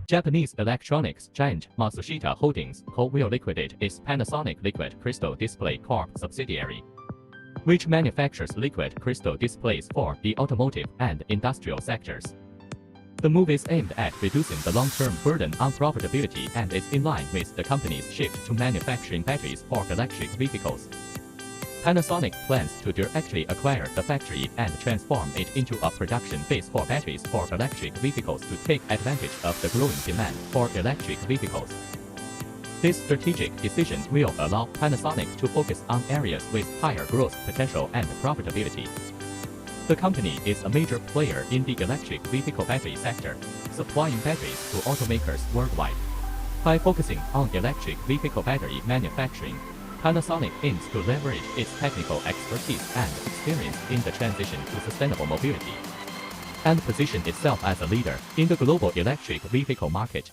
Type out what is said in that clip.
Japanese electronics giant Matsushita Holdings Co will liquidate its Panasonic Liquid Crystal Display Corp subsidiary, which manufactures liquid crystal displays for the automotive and industrial sectors. The move is aimed at reducing the long-term burden on profitability and is in line with the company's shift to manufacturing batteries for electric vehicles. Panasonic plans to directly acquire the factory and transform it into a production base for batteries for electric vehicles to take advantage of the growing demand for electric vehicles. This strategic decision will allow Panasonic to focus on areas with higher growth potential and profitability. The company is a major player in the electric vehicle battery sector, supplying batteries to automakers worldwide. By focusing on electric vehicle battery manufacturing, Panasonic aims to leverage its technical expertise and experience in the transition to sustainable mobility, and position itself as a leader in the global electric vehicle market.